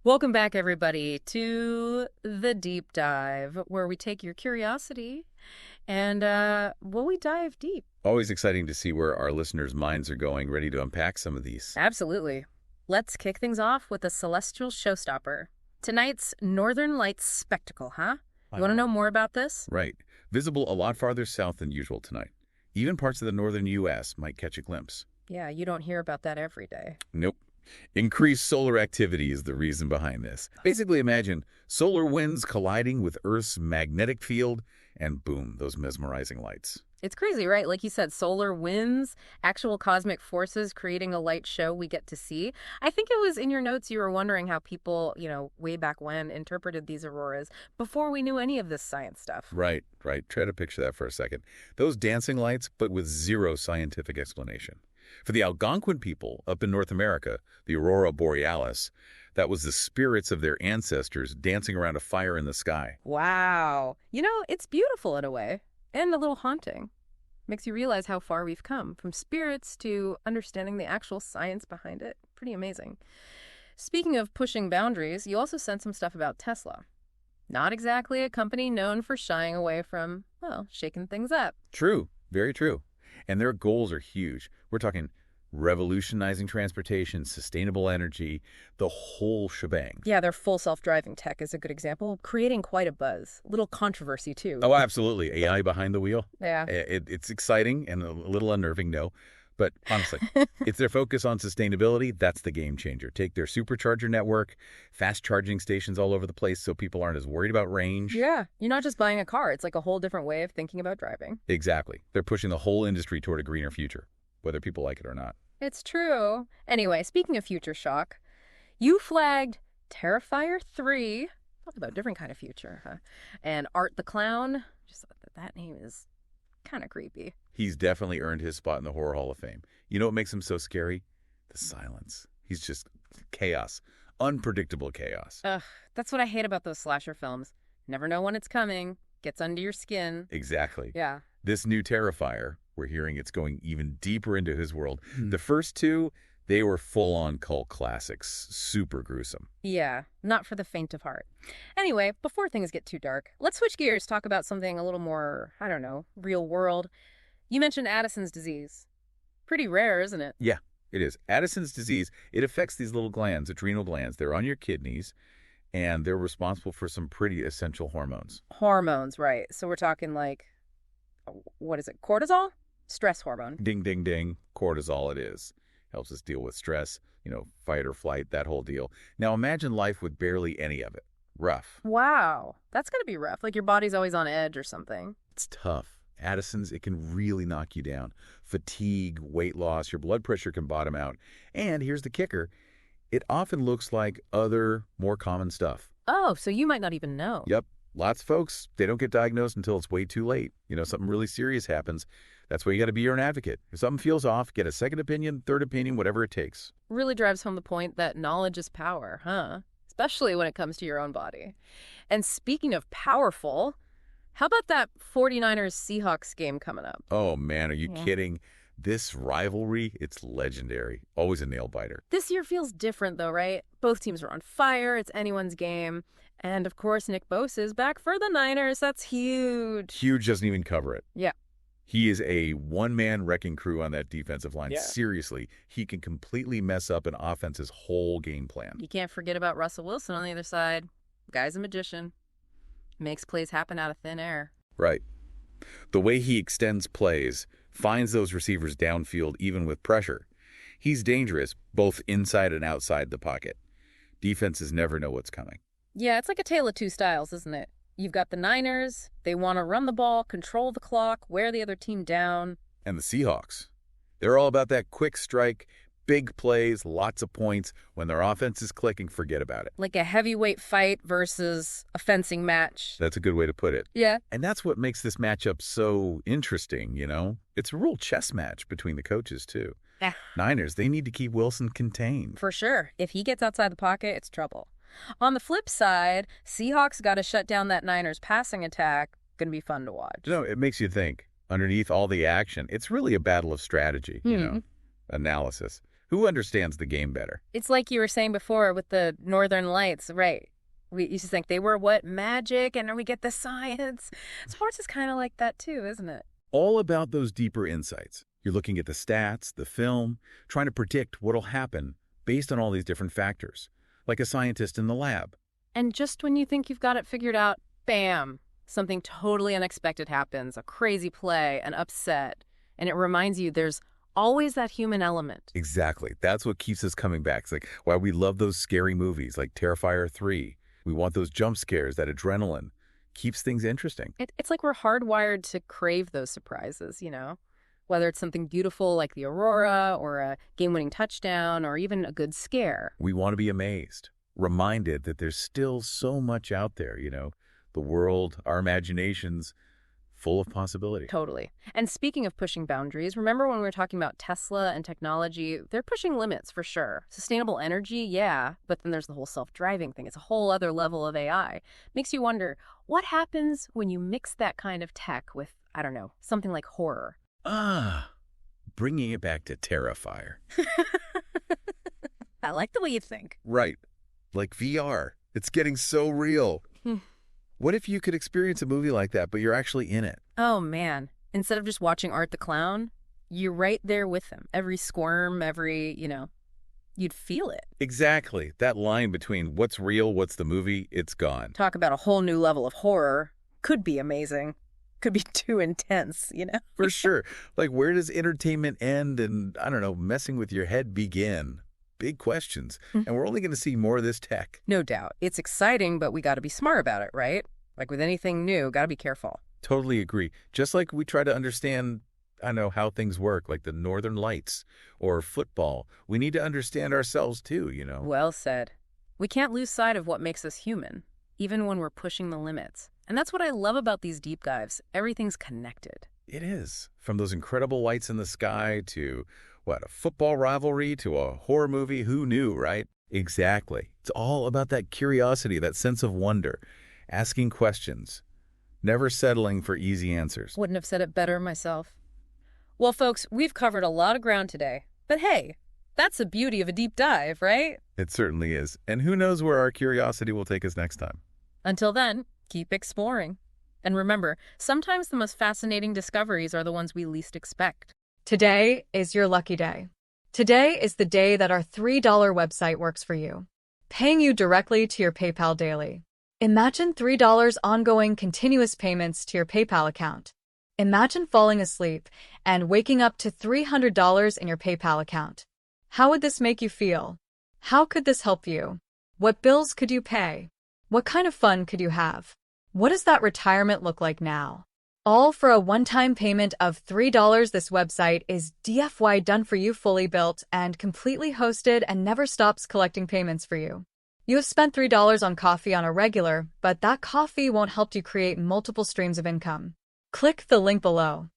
Welcome back, everybody, to the deep dive, where we take your curiosity and, we dive deep. Always exciting to see where our listeners' minds are going, ready to unpack some of these. Absolutely. Let's kick things off with a celestial showstopper. Tonight's Northern Lights spectacle, huh? You want to know more about this? Right. Visible a lot farther south than usual tonight. Even parts of the northern U.S. might catch a glimpse. Yeah, you don't hear about that every day. Nope. Increased solar activity is the reason behind this. Basically, imagine solar winds colliding with Earth's magnetic field, and boom, those mesmerizing lights. It's crazy, right? Like you said, solar winds, actual cosmic forces creating a light show we get to see. I think it was in your notes you were wondering how people, way back when interpreted these auroras before we knew any of this science stuff. Right. Try to picture that for a second. Those dancing lights, but with zero scientific explanation. For the Algonquin people up in North America, the aurora borealis, that was the spirits of their ancestors dancing around a fire in the sky. Wow. It's beautiful in a way, and a little haunting. Makes you realize how far we've come, from spirits to understanding the actual science behind it. Pretty amazing. Speaking of pushing boundaries, you also sent some stuff about Tesla. Not exactly a company known for shying away from, shaking things up. True. Very true. And their goals are huge. We're talking revolutionizing transportation, sustainable energy, the whole shebang. Yeah, their full self-driving tech is a good example, creating quite a buzz. A little controversy, too. Oh, absolutely. AI behind the wheel. Yeah. It's exciting and a little unnerving, no. But honestly, it's their focus on sustainability, that's the game changer. Take their supercharger network, fast charging stations all over the place so people aren't as worried about range. Yeah, you're not just buying a car. It's like a whole different way of thinking about driving. Exactly. They're pushing the whole industry toward a greener future, whether people like it or not. It's true. Anyway, speaking of future shock, you flagged Terrifier 3. Talk about a different kind of future, huh? And Art the Clown. Just thought that name is kind of creepy. He's definitely earned his spot in the Horror Hall of Fame. You know what makes him so scary? The silence. He's just chaos. Unpredictable chaos. Ugh, that's what I hate about those slasher films. Never know when it's coming. Gets under your skin. Exactly. Yeah. This new Terrifier, we're hearing it's going even deeper into his world. The first two, they were full-on cult classics. Super gruesome. Yeah, not for the faint of heart. Anyway, before things get too dark, let's switch gears, talk about something a little more, real world. You mentioned Addison's disease. Pretty rare, isn't it? Yeah, it is. Addison's disease, it affects these little glands, adrenal glands. They're on your kidneys, and they're responsible for some pretty essential hormones. Hormones, right. So we're talking like, what is it, cortisol? Stress hormone. Ding, ding, ding. Cortisol it is. Helps us deal with stress, fight or flight, that whole deal. Now imagine life with barely any of it. Rough. Wow. That's going to be rough. Like your body's always on edge or something. It's tough. Addison's, it can really knock you down. Fatigue, weight loss, your blood pressure can bottom out. And here's the kicker. It often looks like other, more common stuff. Oh, so you might not even know. Yep. Lots of folks, they don't get diagnosed until it's way too late. Something really serious happens. That's why you got to be your own advocate. If something feels off, get a second opinion, third opinion, whatever it takes. Really drives home the point that knowledge is power, huh? Especially when it comes to your own body. And speaking of powerful, how about that 49ers-Seahawks game coming up? Oh, man, are you kidding? This rivalry, it's legendary. Always a nail-biter. This year feels different, though, right? Both teams are on fire. It's anyone's game. And, of course, Nick Bosa is back for the Niners. That's huge. Huge doesn't even cover it. Yeah. He is a one-man wrecking crew on that defensive line. Yeah. Seriously, he can completely mess up an offense's whole game plan. You can't forget about Russell Wilson on the other side. The guy's a magician. Makes plays happen out of thin air. Right. The way he extends plays, finds those receivers downfield even with pressure. He's dangerous both inside and outside the pocket. Defenses never know what's coming. Yeah, it's like a tale of two styles, isn't it? You've got the Niners. They want to run the ball, control the clock, wear the other team down. And the Seahawks. They're all about that quick strike, big plays, lots of points. When their offense is clicking, forget about it. Like a heavyweight fight versus a fencing match. That's a good way to put it. Yeah. And that's what makes this matchup so interesting, It's a real chess match between the coaches, too. Niners, they need to keep Wilson contained. For sure. If he gets outside the pocket, it's trouble. On the flip side, Seahawks got to shut down that Niners passing attack. Going to be fun to watch. It makes you think. Underneath all the action, it's really a battle of strategy, analysis. Who understands the game better? It's like you were saying before with the Northern Lights, right? We used to think they were what? Magic, and then we get the science. Sports is kind of like that too, isn't it? All about those deeper insights. You're looking at the stats, the film, trying to predict what'll happen based on all these different factors, like a scientist in the lab. And just when you think you've got it figured out, bam, something totally unexpected happens, a crazy play, an upset, and it reminds you there's always that human element. Exactly. That's what keeps us coming back. It's like why we love those scary movies like Terrifier 3. We want those jump scares, that adrenaline. Keeps things interesting. It's like we're hardwired to crave those surprises, you know? Whether it's something beautiful like the aurora or a game-winning touchdown or even a good scare. We want to be amazed, reminded that there's still so much out there, the world, our imaginations, full of possibility. Totally. And speaking of pushing boundaries, remember when we were talking about Tesla and technology? They're pushing limits for sure. Sustainable energy, yeah, but then there's the whole self-driving thing. It's a whole other level of AI. Makes you wonder, what happens when you mix that kind of tech with, I don't know, something like horror? Bringing it back to Terrifier. I like the way you think. Right. Like VR. It's getting so real. What if you could experience a movie like that, but you're actually in it? Oh, man. Instead of just watching Art the Clown, you're right there with him. Every squirm, you'd feel it. Exactly. That line between what's real, what's the movie, it's gone. Talk about a whole new level of horror. Could be amazing. Could be too intense, For sure. Like, where does entertainment end and, I don't know, messing with your head begin? Big questions. And we're only going to see more of this tech. No doubt. It's exciting, but we got to be smart about it, right? Like with anything new, got to be careful. Totally agree. Just like we try to understand, I know, how things work, like the Northern Lights or football. We need to understand ourselves too, Well said. We can't lose sight of what makes us human, even when we're pushing the limits. And that's what I love about these deep dives. Everything's connected. It is. From those incredible lights in the sky to, a football rivalry to a horror movie. Who knew, right? Exactly. It's all about that curiosity, that sense of wonder, asking questions, never settling for easy answers. Wouldn't have said it better myself. Well, folks, we've covered a lot of ground today. But hey, that's the beauty of a deep dive, right? It certainly is. And who knows where our curiosity will take us next time. Until then, keep exploring. And remember, sometimes the most fascinating discoveries are the ones we least expect. Today is your lucky day. Today is the day that our $3 website works for you, paying you directly to your PayPal daily. Imagine $3 ongoing continuous payments to your PayPal account. Imagine falling asleep and waking up to $300 in your PayPal account. How would this make you feel? How could this help you? What bills could you pay? What kind of fun could you have? What does that retirement look like now? All for a one-time payment of $3. This website is DFY done for you, fully built and completely hosted, and never stops collecting payments for you. You have spent $3 on coffee on a regular, but that coffee won't help you create multiple streams of income. Click the link below.